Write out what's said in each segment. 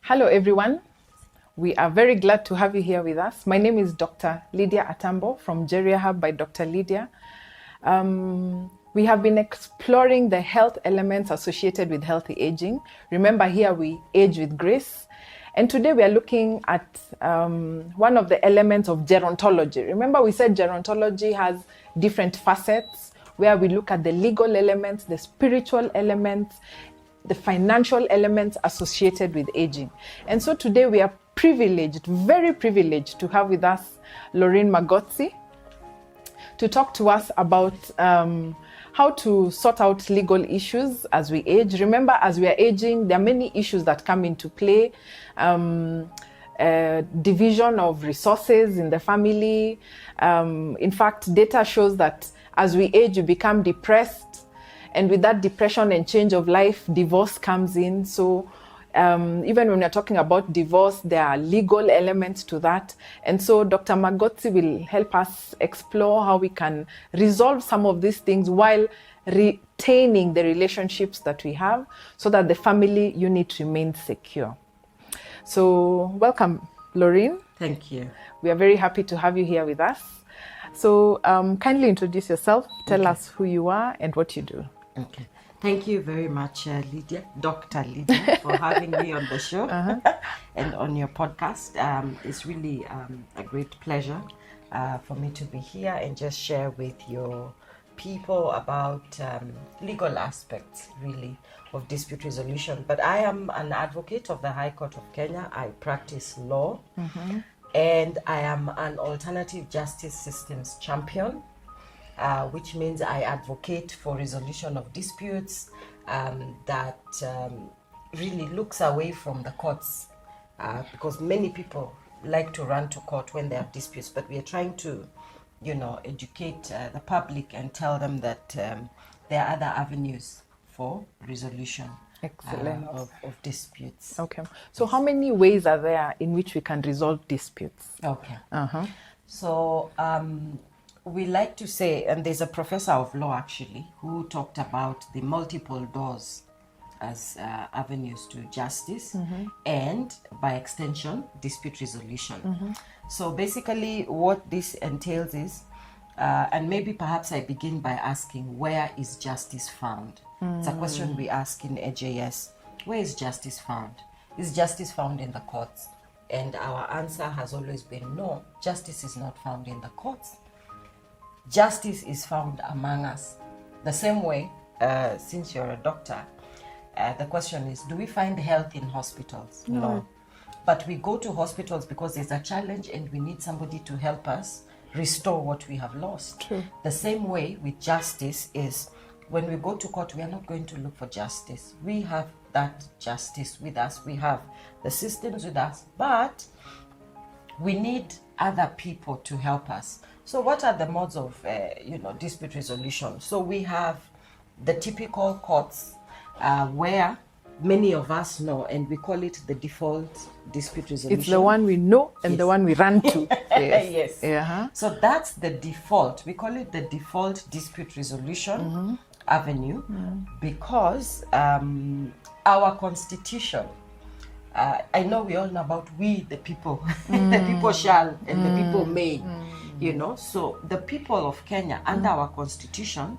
Hello, everyone. We are very glad to have you here with us. My name is Dr. Lydia Atambo from Geria Hub by Dr. Lydia. We have been exploring the health elements associated with healthy aging. Remember, here we age with grace. And today we are looking at one of the elements of gerontology. Remember, we said gerontology has different facets where we look at the legal elements, the spiritual elements, the financial elements associated with aging. And so today we are privileged, very privileged, to have with us Laureen Magotsi to talk to us about how to sort out legal issues as we age. Remember, as we are aging, there are many issues that come into play. Division of resources in the family. In fact, data shows that as we age, you become depressed. And with that depression and change of life, divorce comes in. So even when we're talking about divorce, there are legal elements to that. And so Dr. Magotsi will help us explore how we can resolve some of these things while retaining the relationships that we have so that the family unit remains secure. So welcome, Laureen. Thank you. We are very happy to have you here with us. So kindly introduce yourself, tell us who you are and what you do. Okay. Thank you very much, Lydia, Dr. Lydia, for having me on the show and on your podcast. It's really a great pleasure for me to be here and just share with your people about legal aspects, really, of dispute resolution. But I am an advocate of the High Court of Kenya. I practice law, and I am an alternative justice systems champion. Which means I advocate for resolution of disputes that really looks away from the courts because many people like to run to court when they have disputes, but we are trying to, educate the public and tell them that there are other avenues for resolution of disputes. Okay. So how many ways are there in which we can resolve disputes? Okay. So we like to say, and there's a professor of law actually who talked about the multiple doors as avenues to justice and by extension dispute resolution. So basically what this entails is, and maybe perhaps I begin by asking, where is justice found? It's a question we ask in AJS. Where is justice found? Is justice found in the courts? And our answer has always been no, justice is not found in the courts. Justice is found among us. The same way, since you're a doctor, the question is, do we find health in hospitals? No. But we go to hospitals because there's a challenge and we need somebody to help us restore what we have lost. True. The same way with justice is, when we go to court, we are not going to look for justice. We have that justice with us. We have the systems with us, but we need other people to help us. So what are the modes of, dispute resolution? So we have the typical courts where many of us know, and we call it the default dispute resolution. It's the one we know and the one we run to. Yes. Yeah. So that's the default. We call it the default dispute resolution avenue because our constitution, I know we all know about we the people, the people shall and the people may. So the people of Kenya under our constitution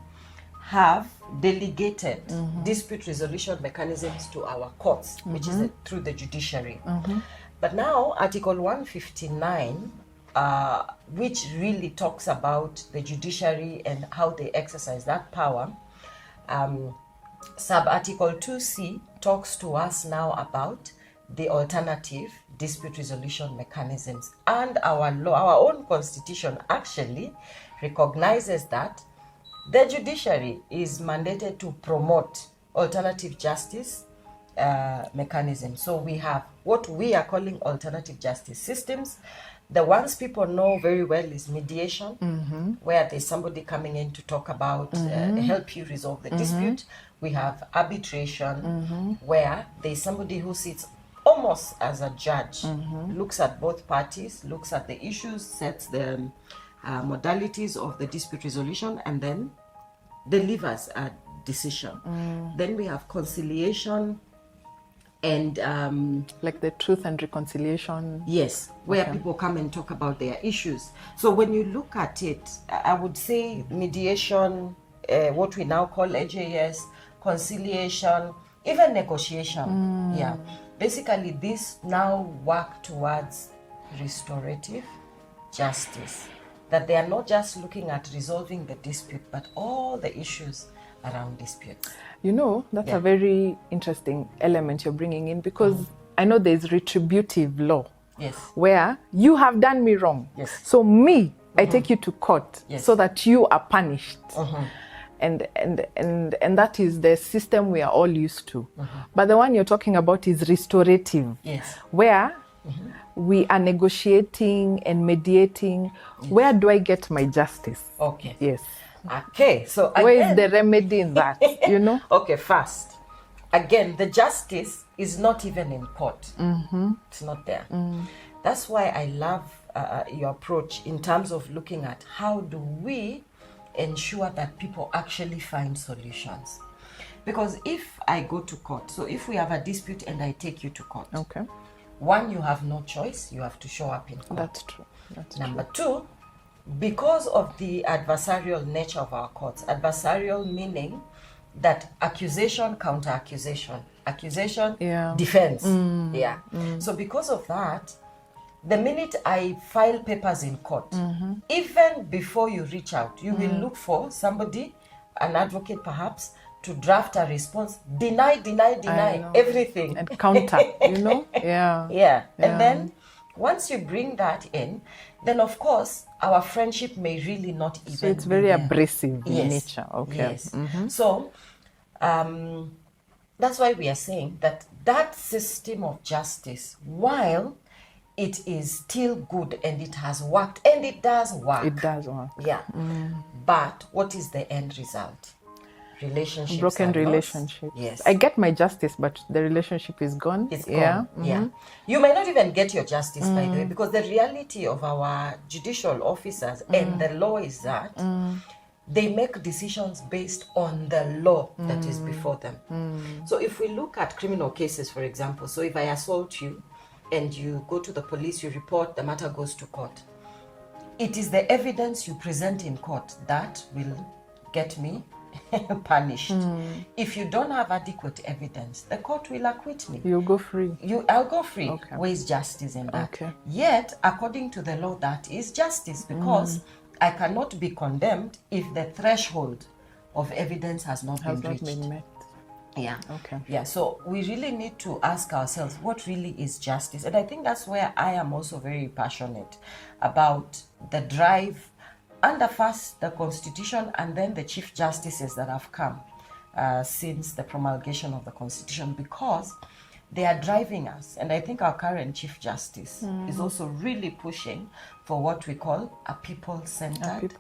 have delegated dispute resolution mechanisms to our courts, which is through the judiciary. But now Article 159, which really talks about the judiciary and how they exercise that power, sub-article 2C talks to us now about the alternative dispute resolution mechanisms. And our law, our own constitution actually recognizes that the judiciary is mandated to promote alternative justice mechanisms. So we have what we are calling alternative justice systems. The ones people know very well is mediation, where there's somebody coming in to talk about, help you resolve the dispute. We have arbitration, where there's somebody who sits almost as a judge, looks at both parties, looks at the issues, sets the modalities of the dispute resolution, and then delivers a decision. Then we have conciliation, and Like the truth and reconciliation. yes, where people come and talk about their issues. So when you look at it, I would say mediation, what we now call AJS, conciliation, even negotiation. Yeah, basically this now work towards restorative justice, that they are not just looking at resolving the dispute, but all the issues around disputes. You know, that's a very interesting element you're bringing in, because I know there's retributive law. Yes. Where you have done me wrong. Yes. So me, I take you to court so that you are punished. And that is the system we are all used to. But the one you're talking about is restorative. Yes. Where we are negotiating and mediating. Where do I get my justice? Okay. Yes. Okay, so again, where is the remedy in that, you know? Okay, first, again, the justice is not even in court. It's not there. That's why I love your approach in terms of looking at how do we ensure that people actually find solutions. Because if I go to court, so if we have a dispute and I take you to court, Okay. one, you have no choice, you have to show up in court. That's true. Number two, because of the adversarial nature of our courts, adversarial meaning that accusation, counter accusation, accusation, defense. So because of that, the minute I file papers in court, even before you reach out, you will look for somebody, an advocate perhaps, to draft a response, deny everything. And counter, you know? Yeah. And then once you bring that in, then of course our friendship may really not even. So it's very abrasive in nature. Okay. Yes. So that's why we are saying that that system of justice, while it is still good and it has worked and it does work. It does work. Yeah. But what is the end result? Relationships. Broken relationships. Yes. I get my justice, but the relationship is gone. It's gone. Yeah. You may not even get your justice, by the way, because the reality of our judicial officers and the law is that they make decisions based on the law that is before them. So if we look at criminal cases, for example, so if I assault you and you go to the police, you report, the matter goes to court. It is the evidence you present in court that will get me punished. If you don't have adequate evidence, the court will acquit me. You'll go free. I'll go free. Okay. Where is justice in that? Okay. Yet, according to the law, that is justice, because I cannot be condemned if the threshold of evidence has not been reached. Met. Yeah. Okay. Yeah. So we really need to ask ourselves, what really is justice? And I think that's where I am also very passionate about the drive under first the Constitution and then the Chief Justices that have come since the promulgation of the Constitution, because they are driving us. And I think our current Chief Justice is also really pushing for what we call a people-centered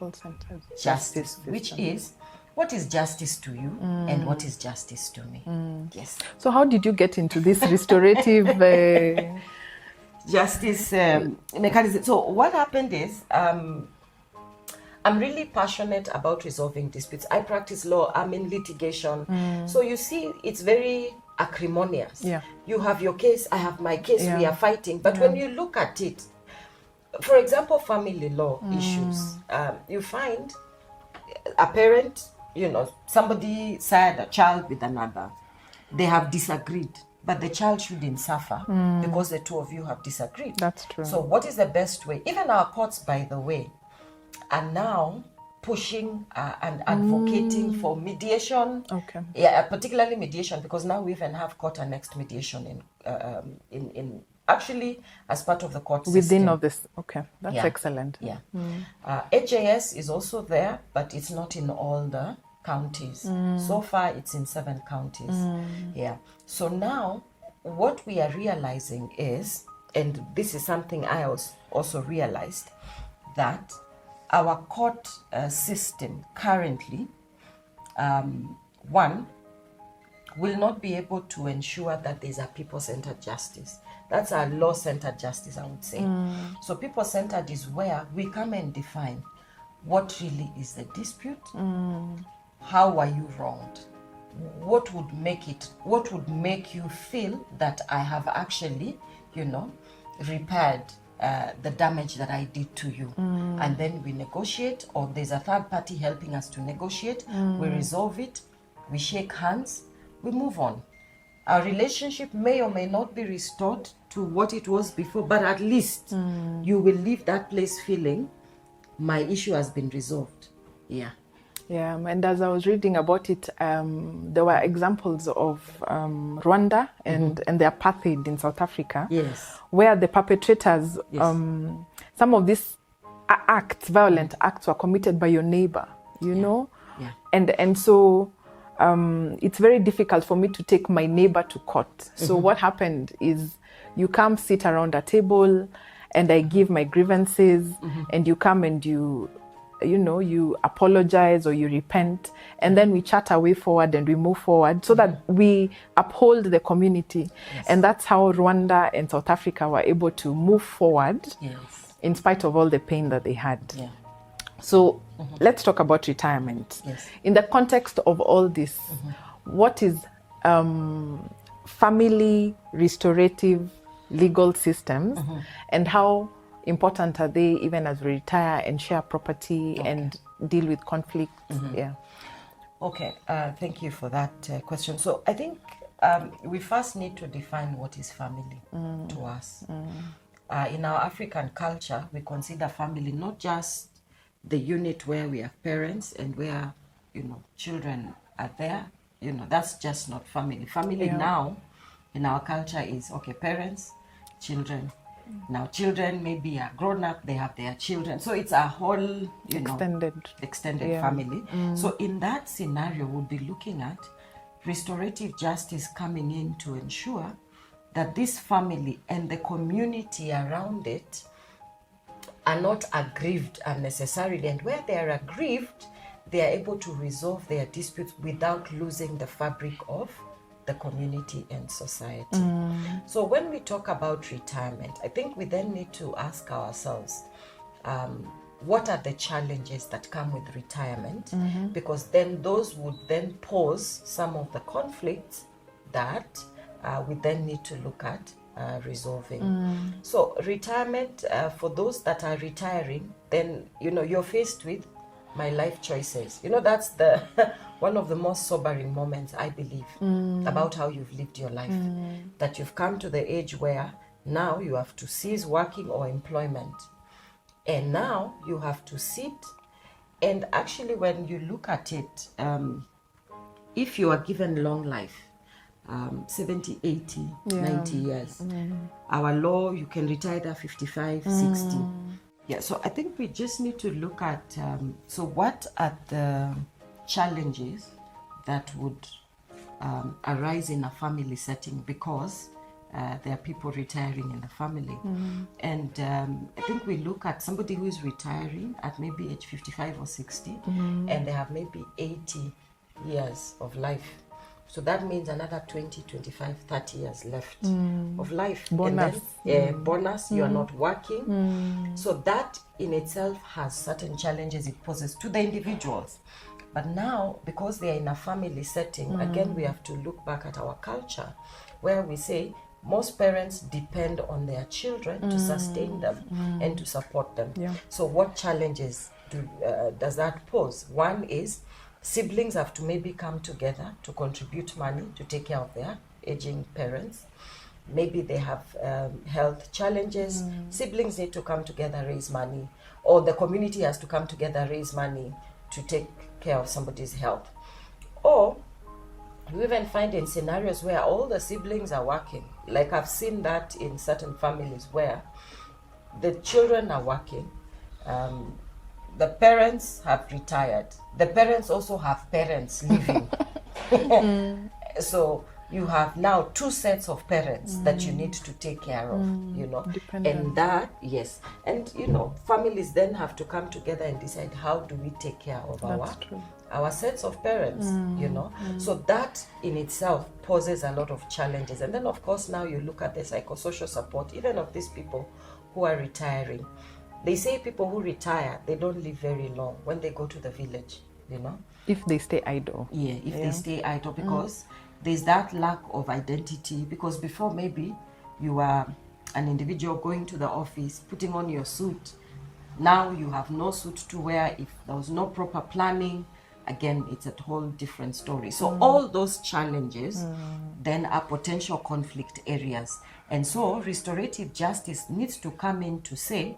justice, which is, what is justice to you and what is justice to me? Yes. So how did you get into this restorative justice mechanism? So what happened is, I'm really passionate about resolving disputes. I practice law, I'm in litigation. So you see, it's very acrimonious. Yeah. You have your case, I have my case, we are fighting. But when you look at it, for example, family law issues, you find a parent, somebody said a child with another. They have disagreed, but the child shouldn't suffer because the two of you have disagreed. That's true. So what is the best way? Even our courts, by the way, are now pushing and advocating for mediation. Okay. Yeah, particularly mediation, because now we even have court annexed mediation in actually as part of the court within system. of this. Okay, that's excellent. Yeah. HAS is also there, but it's not in all the counties. So far, it's in 7 counties. Yeah. So now, what we are realizing is, and this is something I also realized, that our court system currently, one, will not be able to ensure that there's a people-centered justice. That's a law-centered justice, I would say. So people-centered is where we come and define what really is the dispute, how are you wronged, what would make you feel that I have actually, repaired the damage that I did to you. And then we negotiate, or there's a third party helping us to negotiate. We resolve it, we shake hands, we move on. Our relationship may or may not be restored to what it was before, but at least you will leave that place feeling my issue has been resolved. Yeah. Yeah, and as I was reading about it, there were examples of Rwanda and the apartheid in South Africa, Yes. where the perpetrators, Yes. some of these violent acts were committed by your neighbor, you know? Yeah. And so it's very difficult for me to take my neighbor to court. So what happened is you come sit around a table and I give my grievances and you come and you apologize or you repent, and then we chat our way forward and we move forward so that we uphold the community. Yes. And that's how Rwanda and South Africa were able to move forward in spite of all the pain that they had. Yeah. So let's talk about retirement. Yes. In the context of all this, what is family restorative legal systems and how important are they even as we retire and share property and deal with conflict? Yeah. Okay, thank you for that question. So I think we first need to define what is family to us. In our African culture, we consider family not just the unit where we have parents and where, children are there. That's just not family. Family now in our culture is, parents, children. Now children maybe are grown up, they have their children. So it's a whole, extended family. So in that scenario, we'll be looking at restorative justice coming in to ensure that this family and the community around it are not aggrieved unnecessarily. And where they are aggrieved, they are able to resolve their disputes without losing the fabric of the community and society. So when we talk about retirement, I think we then need to ask ourselves, what are the challenges that come with retirement? Because then those would then pose some of the conflicts that we then need to look at resolving. So retirement, for those that are retiring, then you're faced with my life choices. That's the one of the most sobering moments, I believe, about how you've lived your life. That you've come to the age where now you have to cease working or employment. And now you have to sit. And actually, when you look at it, if you are given long life, 70, 80, 90 years, our law, you can retire at 55, 60. Yeah, so I think we just need to look at, so what are the challenges that would arise in a family setting because there are people retiring in the family. And I think we look at somebody who is retiring at maybe age 55 or 60, and they have maybe 80 years of life. So that means another 20, 25, 30 years left of life. Bonus. And then, bonus, you are not working. So that in itself has certain challenges it poses to the individuals. But now, because they are in a family setting, again, we have to look back at our culture where we say most parents depend on their children to sustain them and to support them. Yeah. So what challenges does that pose? One is siblings have to maybe come together to contribute money to take care of their aging parents. Maybe they have health challenges. Siblings need to come together, raise money, or the community has to come together, raise money to take care of somebody's health. Or you even find in scenarios where all the siblings are working. Like I've seen that in certain families where the children are working, the parents have retired. The parents also have parents living. So you have now two sets of parents that you need to take care of, Dependent. And that, yes. And, families then have to come together and decide how do we take care of our sets of parents, So that in itself poses a lot of challenges. And then, of course, now you look at the psychosocial support, even of these people who are retiring. They say people who retire, they don't live very long when they go to the village. you know. If they stay idle. Yeah, if they stay idle, because there's that lack of identity. Because before, maybe you are an individual going to the office, putting on your suit. Now you have no suit to wear. If there was no proper planning, again, it's a whole different story. So all those challenges then are potential conflict areas. And so restorative justice needs to come in to say,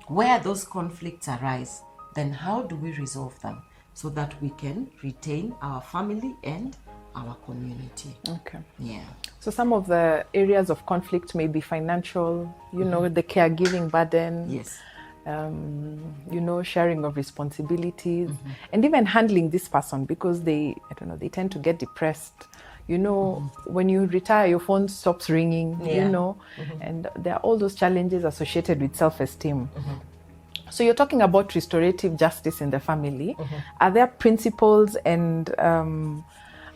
where those conflicts arise, then how do we resolve them so that we can retain our family and our community? Okay. Yeah. So some of the areas of conflict may be financial, you know, the caregiving burden. Yes. You know, sharing of responsibilities, and even handling this person, because they tend to get depressed. You know, when you retire, your phone stops ringing, you know, and there are all those challenges associated with self-esteem. So you're talking about restorative justice in the family. Are there principles and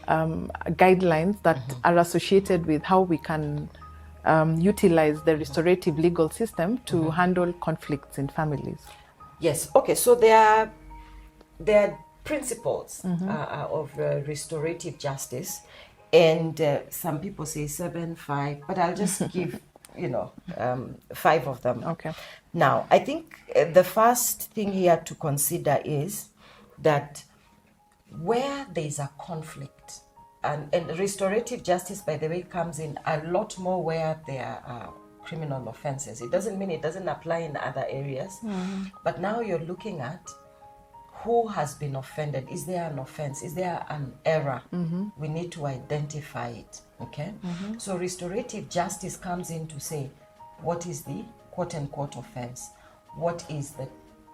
guidelines that are associated with how we can utilize the restorative legal system to handle conflicts in families? Yes. Okay. So there are principles of restorative justice, and some people say 7, 5, but I'll just give 5 of them. Okay. Now, I think the first thing here to consider is that where there is a conflict, and restorative justice, by the way, comes in a lot more where there are criminal offenses. It doesn't mean it doesn't apply in other areas, but now you're looking at who has been offended. Is there an offense? Is there an error? We need to identify it, okay? So restorative justice comes in to say, what is the quote-unquote offense? What is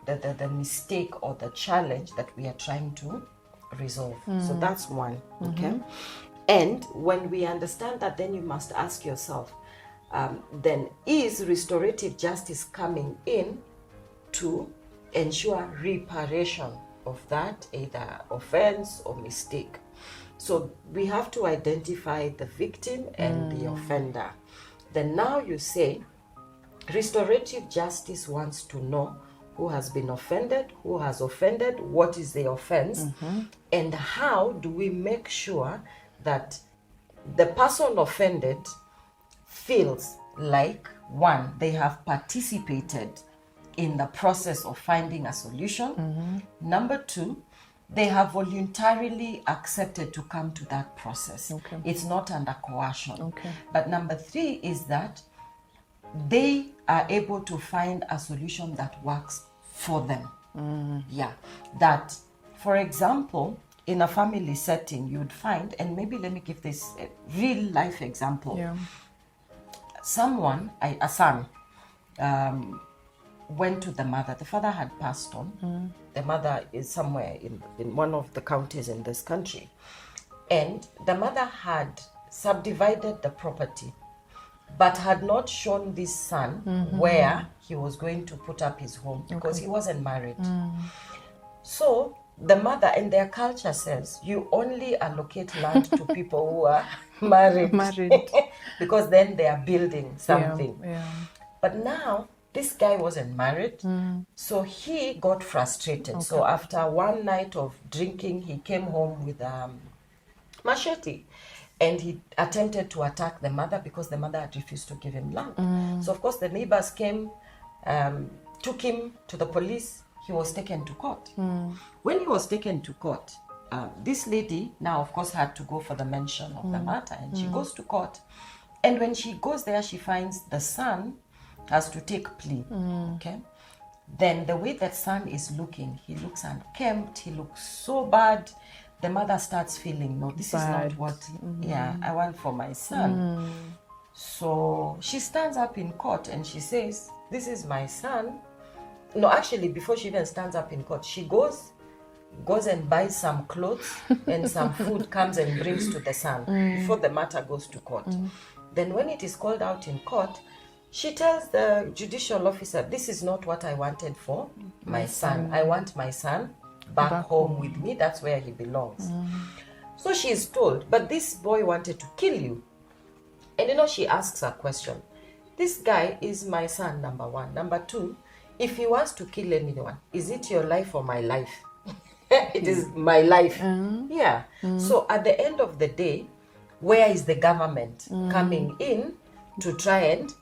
the mistake or the challenge that we are trying to resolve? So that's one, okay? And when we understand that, then you must ask yourself, then is restorative justice coming in to ensure reparation of that either offense or mistake? So we have to identify the victim and the offender. Then now you say, restorative justice wants to know who has been offended, who has offended, what is the offense, and how do we make sure that the person offended feels like, one, they have participated in the process of finding a solution. Number 2, they have voluntarily accepted to come to that process. Okay. It's not under coercion. Okay. But number 3 is that they are able to find a solution that works for them. Yeah. That, for example, in a family setting, you'd find, and maybe let me give this real life example. Yeah. Someone, a son, went to the mother. The father had passed on. The mother is somewhere in one of the counties in this country. And the mother had subdivided the property, but had not shown this son where he was going to put up his home, because he wasn't married. So the mother, and their culture says, you only allocate land to people who are married. Because then they are building something. Yeah. But now, this guy wasn't married, so he got frustrated. So after one night of drinking, he came home with a machete, and he attempted to attack the mother because the mother had refused to give him land. So of course the neighbors came, took him to the police. He was taken to court. When he was taken to court, this lady now of course had to go for the mention of the matter, and she goes to court. And when she goes there, she finds the son has to take plea. Okay. Then the way that son is looking, he looks unkempt, he looks so bad. The mother starts feeling, no, this is not what I want for my son. So she stands up in court and she says, this is my son. No, actually, before she even stands up in court, she goes and buys some clothes and some food, comes and brings to the son before the matter goes to court. Then when it is called out in court, she tells the judicial officer, this is not what I wanted for my son. I want my son back home with me. That's where he belongs. So she is told, but this boy wanted to kill you. And she asks a question. This guy is my son, number 1. Number 2, if he wants to kill anyone, is it your life or my life? it is my life. Yeah. So at the end of the day, where is the government coming in to try and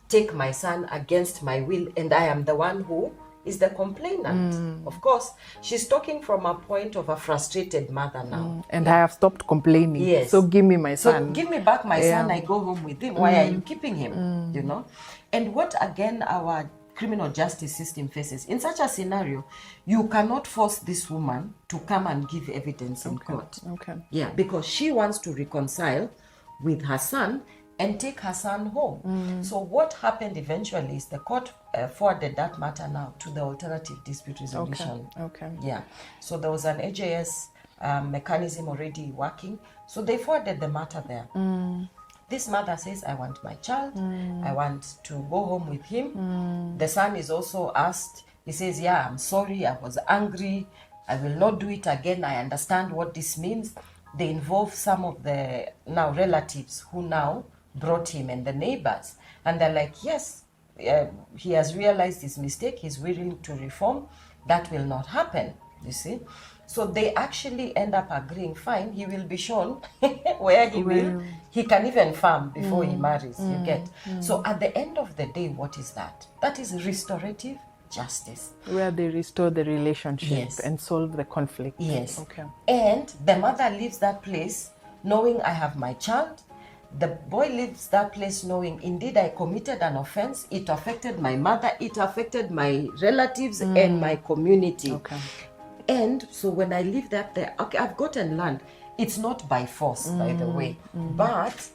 take my son against my will, and I am the one who is the complainant? Of course, she's talking from a point of a frustrated mother now. And I have stopped complaining. Yes. So give me my son. So give me back my son, I go home with him. Why are you keeping him? You know? And what again our criminal justice system faces, in such a scenario, you cannot force this woman to come and give evidence in court. Okay. Yeah, because she wants to reconcile with her son and take her son home. So what happened eventually is the court forwarded that matter now to the alternative dispute resolution. Okay. Yeah. So there was an AJS mechanism already working. So they forwarded the matter there. This mother says, I want my child. I want to go home with him. The son is also asked. He says, yeah, I'm sorry. I was angry. I will not do it again. I understand what this means. They involve some of the now relatives who now brought him and the neighbors. And they're like, yes, he has realized his mistake. He's willing to reform. That will not happen, you see. So they actually end up agreeing, fine, he will be shown where he will. He can even farm before he marries, you get. So at the end of the day, what is that? That is restorative justice. Where they restore the relationship Yes. and solve the conflict. Yes. Okay. And the mother leaves that place knowing I have my child. The boy leaves that place knowing, indeed, I committed an offense. It affected my mother. It affected my relatives and my community. Okay. And so when I leave that there, okay, I've gotten land. It's not by force, by the way. But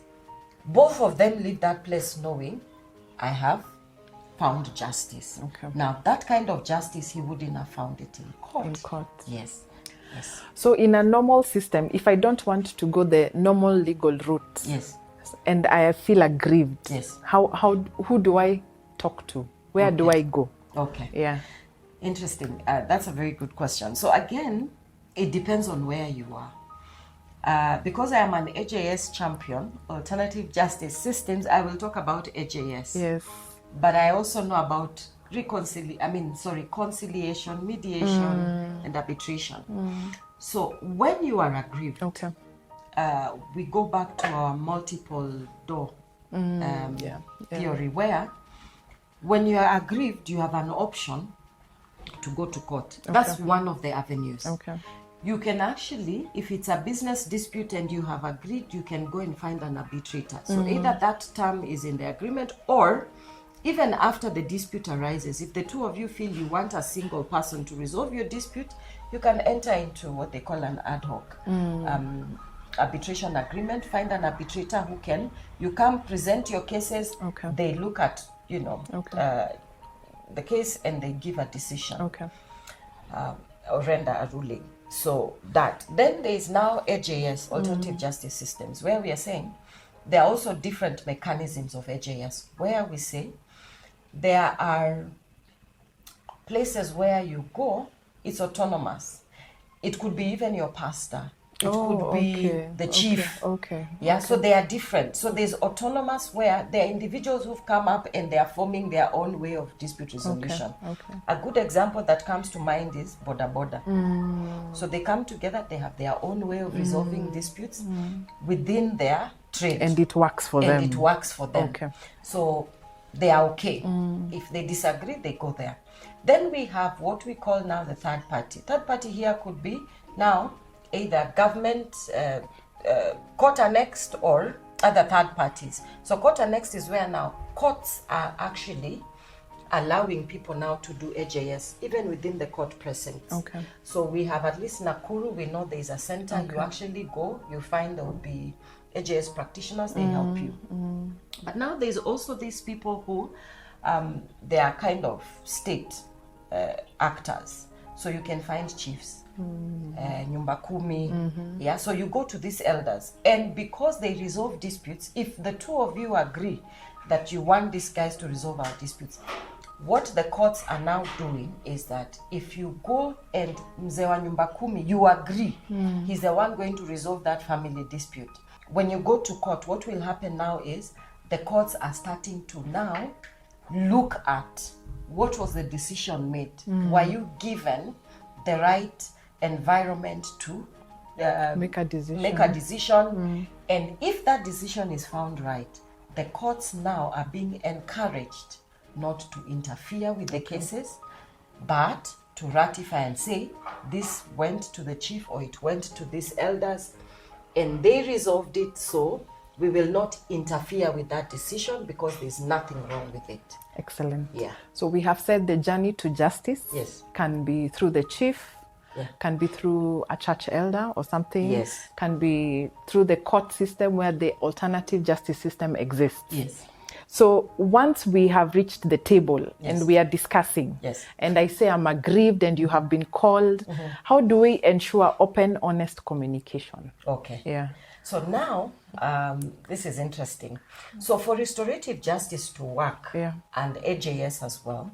both of them leave that place knowing I have found justice. Okay. Now, that kind of justice, he wouldn't have found it in court. In court. Yes. Yes. So in a normal system, if I don't want to go the normal legal route, Yes. and I feel aggrieved, Yes. who do I talk to? Where do I go? Okay. Yeah. Interesting. That's a very good question. So again, it depends on where you are. Because I am an AJS champion, alternative justice systems, I will talk about AJS. Yes. But I also know about conciliation, mediation, and arbitration. So when you are aggrieved, Okay. we go back to our multiple door theory, where when you are aggrieved, you have an option to go to court. Okay. That's one of the avenues. Okay. You can actually, if it's a business dispute and you have agreed, you can go and find an arbitrator. So either that term is in the agreement, or even after the dispute arises, if the two of you feel you want a single person to resolve your dispute, you can enter into what they call an ad hoc arbitration agreement, find an arbitrator who can, you come present your cases, Okay. they look at, Okay. the case and they give a decision. Okay. Or render a ruling. So that. Then there is now AJS, alternative justice systems, where we are saying there are also different mechanisms of AJS, where we say there are places where you go, it's autonomous. It could be even your pastor. It could be the chief. Okay. Yeah, so they are different. So there's autonomous, where there are individuals who've come up and they are forming their own way of dispute resolution. Okay. A good example that comes to mind is border. So they come together, they have their own way of resolving disputes within their trade. And it works for them. And it works for them. Okay. So they are okay. If they disagree, they go there. Then we have what we call now the third party. Third party here could be now either government, court annexed, or other third parties. So court annexed is where now courts are actually allowing people now to do AJS even within the court precincts. Okay. So we have, at least Nakuru, we know there is a center. You actually go, you find there will be AJS practitioners, they help you. But now there's also these people who they are kind of state actors. So you can find chiefs, nyumba kumi. Yeah, so you go to these elders, and because they resolve disputes, if the two of you agree that you want these guys to resolve our disputes, what the courts are now doing is that if you go and mzee wa nyumba kumi, you agree, he's the one going to resolve that family dispute. When you go to court, what will happen now is the courts are starting to now look at what was the decision made. Were you given the right environment to Make a decision. And if that decision is found right, the courts now are being encouraged not to interfere with the cases, but to ratify and say this went to the chief or it went to these elders and they resolved it, so we will not interfere with that decision because there's nothing wrong with it. Excellent. Yeah. So we have said the journey to justice can be through the chief, can be through a church elder or something, can be through the court system where the alternative justice system exists. Yes. So once we have reached the table and we are discussing, and I say I'm aggrieved and you have been called, how do we ensure open, honest communication? Okay. Yeah. So now, this is interesting. So for restorative justice to work, and AJS as well,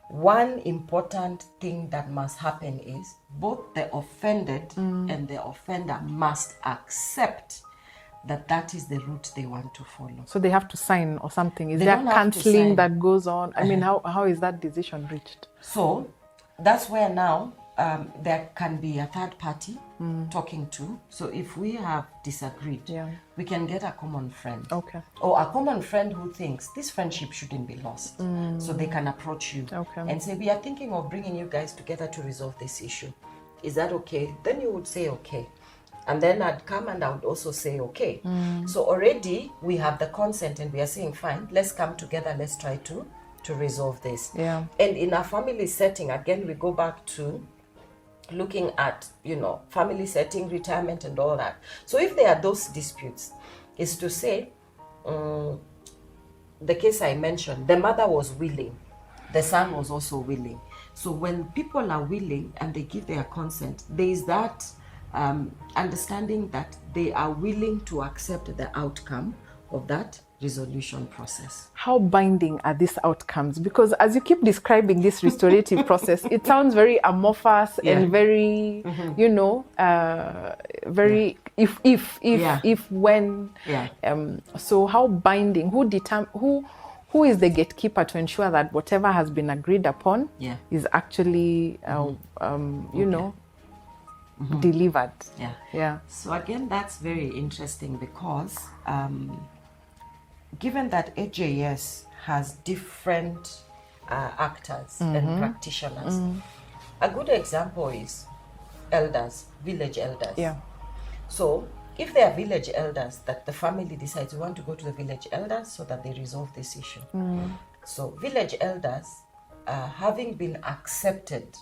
one important thing that must happen is both the offended and the offender must accept that is the route they want to follow. So they have to sign or something? Is there counseling that goes on? I mean, how is that decision reached? So that's where now there can be a third party talking to. So if we have disagreed, we can get a common friend. Okay. Or a common friend who thinks this friendship shouldn't be lost. So they can approach you and say, we are thinking of bringing you guys together to resolve this issue. Is that okay? Then you would say, okay. And then I'd come and I would also say, okay. So already we have the consent and we are saying, fine, let's come together, let's try to resolve this. Yeah. And in a family setting, again, we go back to looking at, family setting, retirement and all that. So if there are those disputes, is to say, the case I mentioned, the mother was willing, the son was also willing. So when people are willing and they give their consent, there is that understanding that they are willing to accept the outcome of that resolution process. How binding are these outcomes? Because as you keep describing this restorative process, it sounds very amorphous and very, very if when. So how binding? Who is the gatekeeper to ensure that whatever has been agreed upon is actually, delivered? Yeah. So again, that's very interesting because given that AJS has different actors and practitioners, a good example is elders, village elders. Yeah. So if there are village elders that the family decides we want to go to the village elders so that they resolve this issue. So village elders, having been accepted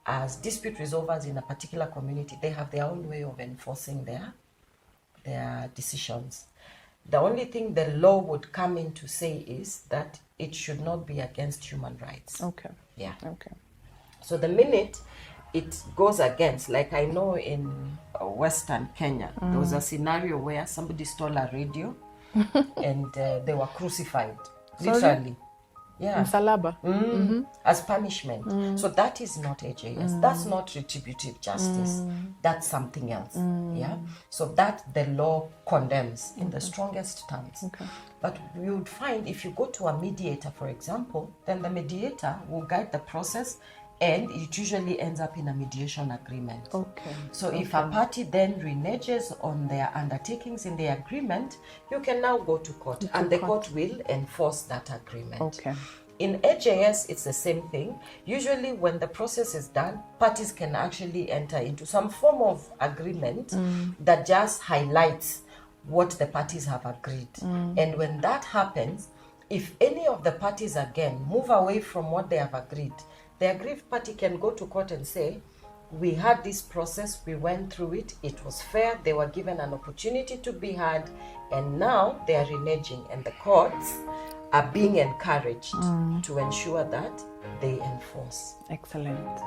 as dispute resolvers in a particular community, they have their own way of enforcing their decisions. The only thing the law would come in to say is that it should not be against human rights. Okay. Yeah. Okay. So the minute it goes against, like I know in Western Kenya, there was a scenario where somebody stole a radio and they were crucified, literally. Yeah. Msalaba. As punishment. So that is not AJS. That's not retributive justice. That's something else. Yeah. So that the law condemns in the strongest terms. Okay. But you would find if you go to a mediator, for example, then the mediator will guide the process and it usually ends up in a mediation agreement. Okay. So if a party then reneges on their undertakings in the agreement, you can now go to court and the court will enforce that agreement. Okay. In AJS, it's the same thing. Usually when the process is done, parties can actually enter into some form of agreement that just highlights what the parties have agreed. And when that happens, if any of the parties again move away from what they have agreed, the aggrieved party can go to court and say, we had this process, we went through it, it was fair, they were given an opportunity to be heard, and now they are reneging, and the courts are being encouraged to ensure that they enforce. Excellent.